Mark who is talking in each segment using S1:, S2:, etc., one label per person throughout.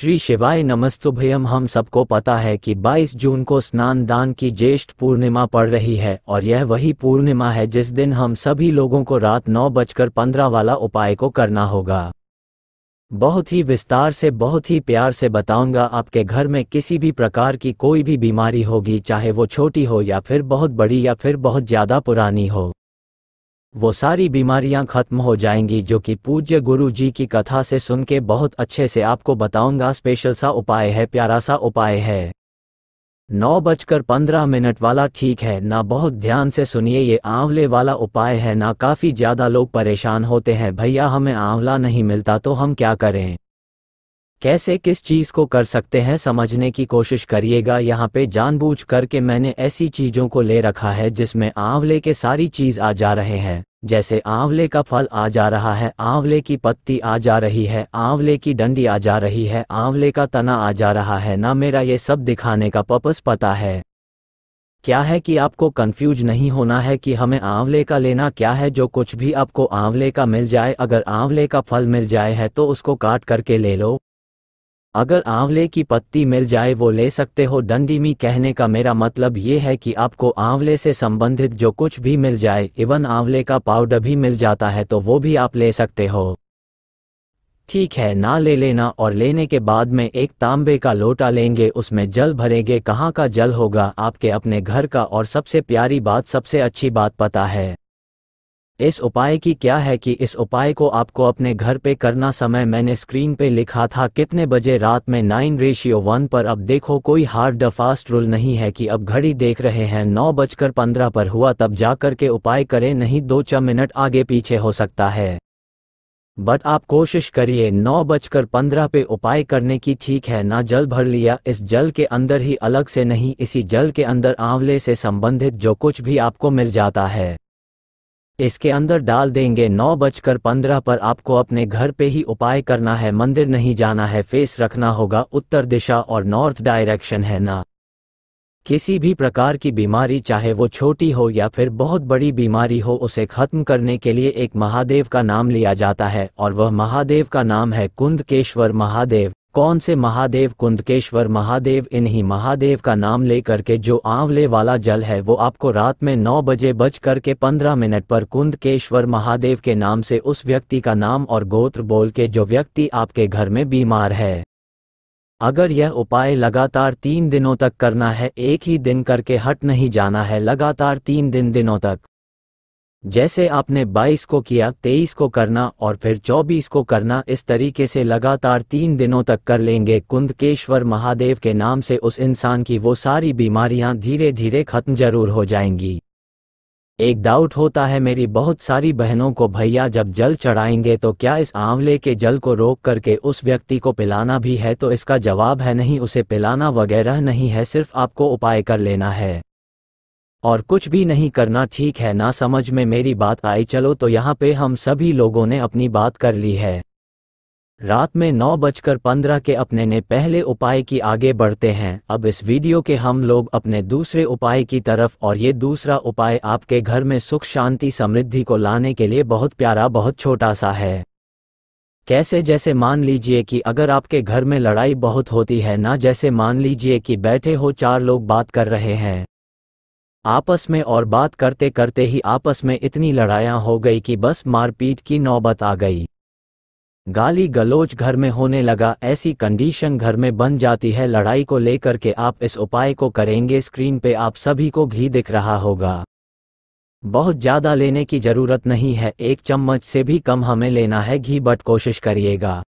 S1: श्री शिवाय नमस्तुभ्यम। हम सबको पता है कि 22 जून को स्नान दान की ज्येष्ठ पूर्णिमा पड़ रही है और यह वही पूर्णिमा है जिस दिन हम सभी लोगों को रात 9:15 वाला उपाय को करना होगा। बहुत ही विस्तार से बहुत ही प्यार से बताऊंगा। आपके घर में किसी भी प्रकार की कोई भी बीमारी होगी, चाहे वो छोटी हो या फिर बहुत बड़ी या फिर बहुत ज़्यादा पुरानी हो, वो सारी बीमारियां खत्म हो जाएंगी, जो कि पूज्य गुरु जी की कथा से सुन के बहुत अच्छे से आपको बताऊंगा। स्पेशल सा उपाय है, प्यारा सा उपाय है। 9:15 वाला, ठीक है ना? बहुत ध्यान से सुनिए, ये आंवले वाला उपाय है ना। काफ़ी ज़्यादा लोग परेशान होते हैं, भैया हमें आंवला नहीं मिलता तो हम क्या करें, कैसे किस चीज़ को कर सकते हैं, समझने की कोशिश करिएगा। यहाँ पे जानबूझ करके मैंने ऐसी चीज़ों को ले रखा है जिसमें आंवले के सारी चीज़ आ जा रहे हैं। जैसे आंवले का फल आ जा रहा है, आंवले की पत्ती आ जा रही है, आंवले की डंडी आ जा रही है, आंवले का तना आ जा रहा है ना। मेरा ये सब दिखाने का पर्पस पता है क्या है कि आपको कंफ्यूज नहीं होना है कि हमें आंवले का लेना क्या है। जो कुछ भी आपको आंवले का मिल जाए, अगर आंवले का फल मिल जाए है तो उसको काट करके ले लो। अगर आंवले की पत्ती मिल जाए वो ले सकते हो। डंडी में कहने का मेरा मतलब ये है कि आपको आंवले से संबंधित जो कुछ भी मिल जाए, इवन आंवले का पाउडर भी मिल जाता है तो वो भी आप ले सकते हो, ठीक है ना? ले लेना। और लेने के बाद में एक तांबे का लोटा लेंगे, उसमें जल भरेंगे। कहाँ का जल होगा? आपके अपने घर का। और सबसे प्यारी बात, सबसे अच्छी बात पता है इस उपाय की क्या है कि इस उपाय को आपको अपने घर पे करना। समय मैंने स्क्रीन पे लिखा था कितने बजे, रात में 9:1 पर। अब देखो, कोई हार्ड फास्ट रूल नहीं है कि अब घड़ी देख रहे हैं 9:15 पर हुआ तब जाकर के उपाय करें, नहीं 2-4 मिनट आगे पीछे हो सकता है, बट आप कोशिश करिए 9:15 पे उपाय करने की, ठीक है ना? जल भर लिया, इस जल के अंदर ही, अलग से नहीं, इसी जल के अंदर आंवले से संबंधित जो कुछ भी आपको मिल जाता है इसके अंदर डाल देंगे। 9:15 पर आपको अपने घर पे ही उपाय करना है, मंदिर नहीं जाना है। फेस रखना होगा उत्तर दिशा और नॉर्थ डायरेक्शन, है ना? किसी भी प्रकार की बीमारी, चाहे वो छोटी हो या फिर बहुत बड़ी बीमारी हो, उसे खत्म करने के लिए एक महादेव का नाम लिया जाता है और वह महादेव का नाम है कुंदकेश्वर महादेव। कौन से महादेव? कुंदकेश्वर महादेव। इन्हीं महादेव का नाम लेकर के जो आंवले वाला जल है वो आपको रात में 9:15 पर कुंदकेश्वर महादेव के नाम से उस व्यक्ति का नाम और गोत्र बोल के, जो व्यक्ति आपके घर में बीमार है, अगर यह उपाय लगातार 3 दिनों तक करना है, एक ही दिन करके हट नहीं जाना है, लगातार 3 दिनों तक। जैसे आपने 22 को किया, 23 को करना और फिर 24 को करना। इस तरीके से लगातार 3 दिनों तक कर लेंगे कुंदकेश्वर महादेव के नाम से, उस इंसान की वो सारी बीमारियां धीरे धीरे खत्म जरूर हो जाएंगी। एक डाउट होता है मेरी बहुत सारी बहनों को, भैया जब जल चढ़ाएंगे तो क्या इस आंवले के जल को रोक करके उस व्यक्ति को पिलाना भी है? तो इसका जवाब है नहीं, उसे पिलाना वगैरह नहीं है, सिर्फ आपको उपाय कर लेना है और कुछ भी नहीं करना, ठीक है ना? समझ में मेरी बात आई? चलो, तो यहाँ पे हम सभी लोगों ने अपनी बात कर ली है। रात में 9:15 के अपने ने पहले उपाय की आगे बढ़ते हैं। अब इस वीडियो के हम लोग अपने दूसरे उपाय की तरफ, और ये दूसरा उपाय आपके घर में सुख शांति समृद्धि को लाने के लिए बहुत प्यारा, बहुत छोटा सा है। कैसे? जैसे मान लीजिए कि अगर आपके घर में लड़ाई बहुत होती है ना, जैसे मान लीजिए कि बैठे हो 4 लोग बात कर रहे हैं आपस में, और बात करते करते ही आपस में इतनी लड़ाइयाँ हो गई कि बस मारपीट की नौबत आ गई, गाली गलौज घर में होने लगा, ऐसी कंडीशन घर में बन जाती है लड़ाई को लेकर के। आप इस उपाय को करेंगे, स्क्रीन पे आप सभी को घी दिख रहा होगा। बहुत ज़्यादा लेने की ज़रूरत नहीं है, 1 चम्मच से भी कम हमें लेना है घी, बट कोशिश करिएगा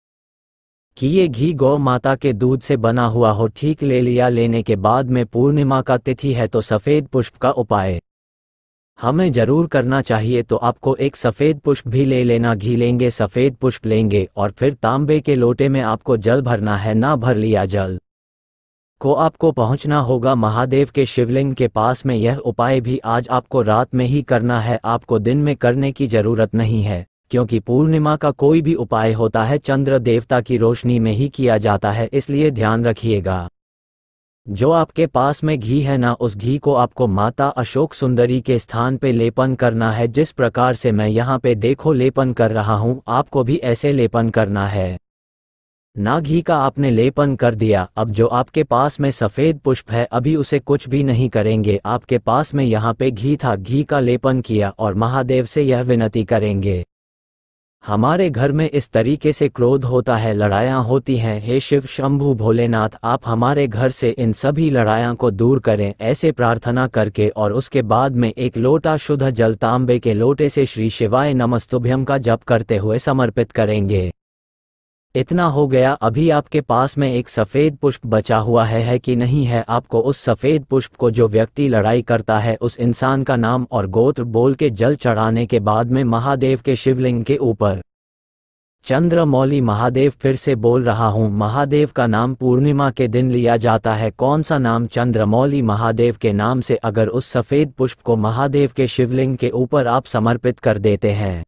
S1: कि ये घी गौ माता के दूध से बना हुआ हो, ठीक? ले लिया। लेने के बाद में पूर्णिमा का तिथि है तो सफ़ेद पुष्प का उपाय हमें जरूर करना चाहिए, तो आपको एक सफ़ेद पुष्प भी ले लेना। घी लेंगे, सफ़ेद पुष्प लेंगे और फिर तांबे के लोटे में आपको जल भरना है ना। भर लिया जल को आपको पहुंचना होगा महादेव के शिवलिंग के पास में। यह उपाय भी आज आपको रात में ही करना है, आपको दिन में करने की ज़रूरत नहीं है, क्योंकि पूर्णिमा का कोई भी उपाय होता है चंद्र देवता की रोशनी में ही किया जाता है, इसलिए ध्यान रखिएगा। जो आपके पास में घी है ना, उस घी को आपको माता अशोक सुंदरी के स्थान पे लेपन करना है। जिस प्रकार से मैं यहाँ पे देखो लेपन कर रहा हूँ, आपको भी ऐसे लेपन करना है। ना घी का आपने लेपन कर दिया। अब जो आपके पास में सफ़ेद पुष्प है अभी उसे कुछ भी नहीं करेंगे। आपके पास में यहाँ पे घी था, घी का लेपन किया और महादेव से यह विनती करेंगे, हमारे घर में इस तरीके से क्रोध होता है, लड़ाइयाँ होती हैं, हे शिव शंभु भोलेनाथ आप हमारे घर से इन सभी लड़ाइयों को दूर करें। ऐसे प्रार्थना करके और उसके बाद में एक लोटा शुद्ध जल तांबे के लोटे से श्री शिवाय नमस्तुभ्यम का जप करते हुए समर्पित करेंगे। इतना हो गया। अभी आपके पास में एक सफ़ेद पुष्प बचा हुआ है कि नहीं है? आपको उस सफ़ेद पुष्प को जो व्यक्ति लड़ाई करता है उस इंसान का नाम और गोत्र बोल के जल चढ़ाने के बाद में महादेव के शिवलिंग के ऊपर चंद्रमौली महादेव, फिर से बोल रहा हूँ, महादेव का नाम पूर्णिमा के दिन लिया जाता है। कौन सा नाम? चंद्रमौली महादेव के नाम से। अगर उस सफ़ेद पुष्प को महादेव के शिवलिंग के ऊपर आप समर्पित कर देते हैं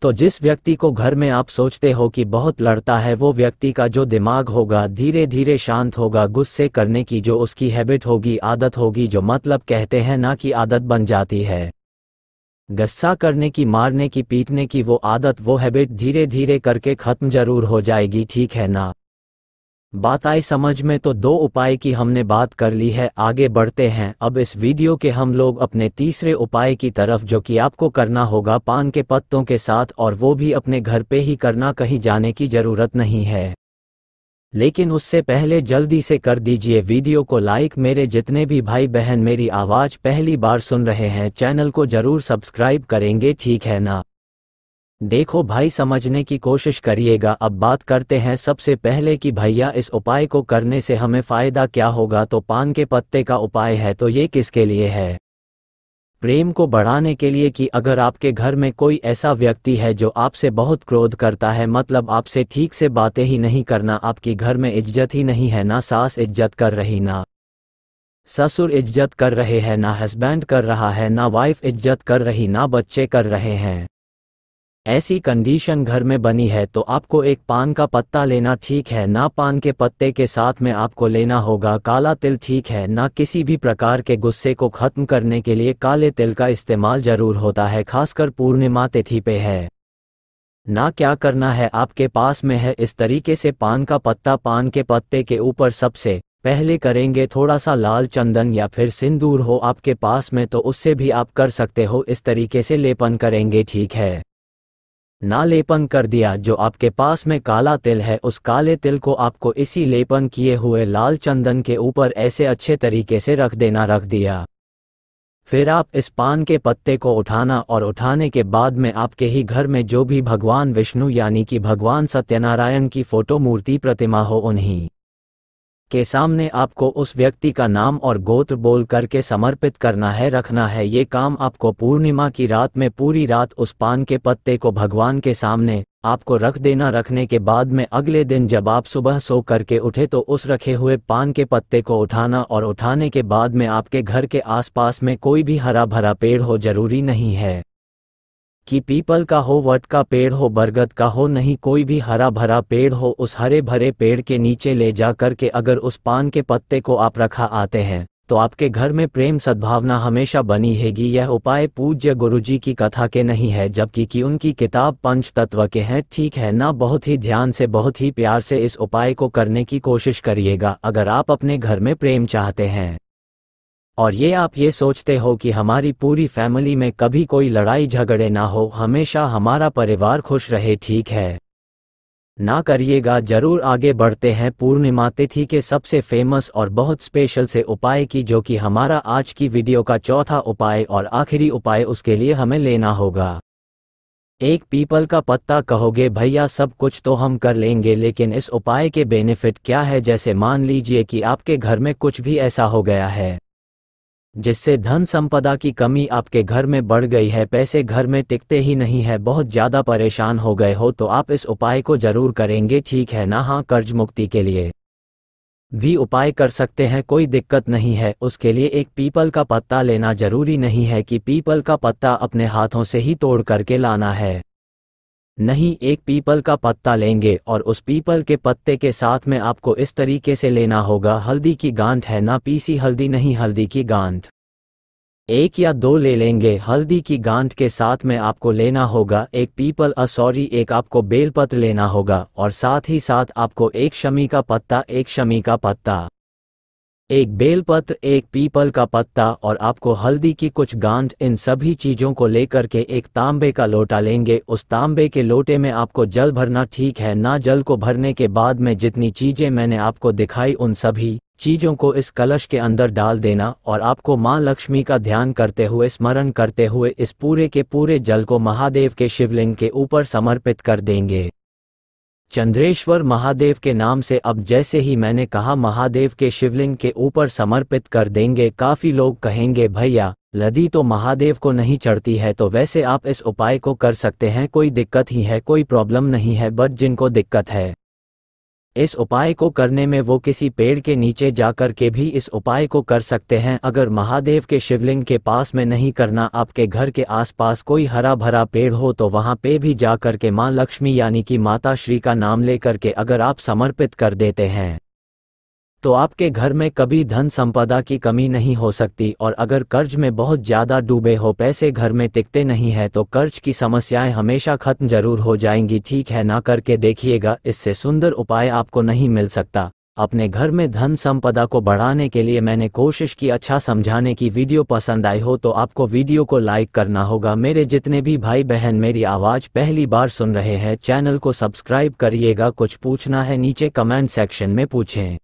S1: तो जिस व्यक्ति को घर में आप सोचते हो कि बहुत लड़ता है वो व्यक्ति का जो दिमाग होगा धीरे धीरे शांत होगा। गुस्से करने की जो उसकी हैबिट होगी, आदत होगी, जो मतलब कहते हैं ना कि आदत बन जाती है, गुस्सा करने की, मारने की, पीटने की वो आदत, वो हैबिट धीरे धीरे करके ख़त्म जरूर हो जाएगी। ठीक है ना? बात आई समझ में? तो 2 उपाय की हमने बात कर ली है। आगे बढ़ते हैं अब इस वीडियो के हम लोग अपने तीसरे उपाय की तरफ, जो कि आपको करना होगा पान के पत्तों के साथ, और वो भी अपने घर पे ही करना, कहीं जाने की ज़रूरत नहीं है। लेकिन उससे पहले जल्दी से कर दीजिए वीडियो को लाइक। मेरे जितने भी भाई बहन मेरी आवाज़ पहली बार सुन रहे हैं चैनल को ज़रूर सब्सक्राइब करेंगे, ठीक है ना? देखो भाई, समझने की कोशिश करिएगा। अब बात करते हैं सबसे पहले कि भैया इस उपाय को करने से हमें फ़ायदा क्या होगा। तो पान के पत्ते का उपाय है, तो ये किसके लिए है? प्रेम को बढ़ाने के लिए कि अगर आपके घर में कोई ऐसा व्यक्ति है जो आपसे बहुत क्रोध करता है, मतलब आपसे ठीक से बातें ही नहीं करना, आपकी घर में इज्जत ही नहीं है, ना सास इज्जत कर रही, ना ससुर इज्जत कर रहे हैं, ना हस्बैंड कर रहा है, ना वाइफ इज्जत कर रही, ना बच्चे कर रहे हैं, ऐसी कंडीशन घर में बनी है तो आपको एक पान का पत्ता लेना, ठीक है ना? पान के पत्ते के साथ में आपको लेना होगा काला तिल, ठीक है ना? किसी भी प्रकार के गुस्से को ख़त्म करने के लिए काले तिल का इस्तेमाल ज़रूर होता है, खासकर पूर्णिमा तिथि पे है ना। क्या करना है? आपके पास में है इस तरीके से पान का पत्ता, पान के पत्ते के ऊपर सबसे पहले करेंगे थोड़ा सा लाल चंदन या फिर सिंदूर हो आपके पास में तो उससे भी आप कर सकते हो, इस तरीके से लेपन करेंगे, ठीक है ना? लेपन कर दिया। जो आपके पास में काला तिल है उस काले तिल को आपको इसी लेपन किए हुए लाल चंदन के ऊपर ऐसे अच्छे तरीके से रख देना। रख दिया, फिर आप इस पान के पत्ते को उठाना और उठाने के बाद में आपके ही घर में जो भी भगवान विष्णु यानी कि भगवान सत्यनारायण की फोटो, मूर्ति, प्रतिमा हो उन्हीं के सामने आपको उस व्यक्ति का नाम और गोत्र बोल करके समर्पित करना है, रखना है। ये काम आपको पूर्णिमा की रात में पूरी रात उस पान के पत्ते को भगवान के सामने आपको रख देना। रखने के बाद में अगले दिन जब आप सुबह सो करके उठे तो उस रखे हुए पान के पत्ते को उठाना, और उठाने के बाद में आपके घर के आसपास में कोई भी हरा भरा पेड़ हो, जरूरी नहीं है कि पीपल का हो, वट का पेड़ हो, बरगद का हो, नहीं, कोई भी हरा भरा पेड़ हो, उस हरे भरे पेड़ के नीचे ले जा कर के अगर उस पान के पत्ते को आप रखा आते हैं तो आपके घर में प्रेम सद्भावना हमेशा बनी रहेगी। यह उपाय पूज्य गुरुजी की कथा के नहीं है, जबकि कि उनकी किताब पंच तत्व के हैं, ठीक है ना? बहुत ही ध्यान से, बहुत ही प्यार से इस उपाय को करने की कोशिश करिएगा अगर आप अपने घर में प्रेम चाहते हैं। और ये आप ये सोचते हो कि हमारी पूरी फैमिली में कभी कोई लड़ाई झगड़े ना हो, हमेशा हमारा परिवार खुश रहे, ठीक है ना? करिएगा जरूर। आगे बढ़ते हैं पूर्णिमा तिथि के सबसे फेमस और बहुत स्पेशल से उपाय की, जो कि हमारा आज की वीडियो का चौथा उपाय और आखिरी उपाय। उसके लिए हमें लेना होगा एक पीपल का पत्ता। कहोगे भैया सब कुछ तो हम कर लेंगे, लेकिन इस उपाय के बेनिफिट क्या है? जैसे मान लीजिए कि आपके घर में कुछ भी ऐसा हो गया है जिससे धन संपदा की कमी आपके घर में बढ़ गई है, पैसे घर में टिकते ही नहीं है, बहुत ज़्यादा परेशान हो गए हो, तो आप इस उपाय को ज़रूर करेंगे, ठीक है ना? हाँ, कर्ज मुक्ति के लिए भी उपाय कर सकते हैं, कोई दिक्कत नहीं है। उसके लिए एक पीपल का पत्ता लेना, ज़रूरी नहीं है कि पीपल का पत्ता अपने हाथों से ही तोड़ करके लाना है, नहीं, एक पीपल का पत्ता लेंगे और उस पीपल के पत्ते के साथ में आपको इस तरीके से लेना होगा हल्दी की गांठ, है ना? पीसी हल्दी नहीं, हल्दी की गांठ 1 या 2 ले लेंगे। हल्दी की गांठ के साथ में आपको लेना होगा एक आपको बेलपत्र लेना होगा, और साथ ही साथ आपको एक शमी का पत्ता, एक बेलपत्र, एक पीपल का पत्ता, और आपको हल्दी की कुछ गांठ। इन सभी चीज़ों को लेकर के एक तांबे का लोटा लेंगे। उस तांबे के लोटे में आपको जल भरना, ठीक है ना। जल को भरने के बाद में जितनी चीज़ें मैंने आपको दिखाई उन सभी चीज़ों को इस कलश के अंदर डाल देना, और आपको माँ लक्ष्मी का ध्यान करते हुए, स्मरण करते हुए इस पूरे के पूरे जल को महादेव के शिवलिंग के ऊपर समर्पित कर देंगे, चंद्रेश्वर महादेव के नाम से। अब जैसे ही मैंने कहा महादेव के शिवलिंग के ऊपर समर्पित कर देंगे। काफ़ी लोग कहेंगे भैया लदी तो महादेव को नहीं चढ़ती है, तो वैसे आप इस उपाय को कर सकते हैं, कोई दिक्कत ही है, कोई प्रॉब्लम नहीं है। बट जिनको दिक्कत है इस उपाय को करने में, वो किसी पेड़ के नीचे जाकर के भी इस उपाय को कर सकते हैं। अगर महादेव के शिवलिंग के पास में नहीं करना, आपके घर के आसपास कोई हरा भरा पेड़ हो तो वहां पे भी जाकर के माँ लक्ष्मी यानी कि माता श्री का नाम लेकर के अगर आप समर्पित कर देते हैं तो आपके घर में कभी धन संपदा की कमी नहीं हो सकती। और अगर कर्ज में बहुत ज़्यादा डूबे हो, पैसे घर में टिकते नहीं है, तो कर्ज की समस्याएं हमेशा खत्म जरूर हो जाएंगी, ठीक है ना। करके देखिएगा, इससे सुंदर उपाय आपको नहीं मिल सकता। अपने घर में धन संपदा को बढ़ाने के लिए मैंने कोशिश की अच्छा समझाने की। वीडियो पसंद आई हो तो आपको वीडियो को लाइक करना होगा। मेरे जितने भी भाई बहन मेरी आवाज़ पहली बार सुन रहे हैं, चैनल को सब्सक्राइब करिएगा। कुछ पूछना है नीचे कमेंट सेक्शन में पूछें।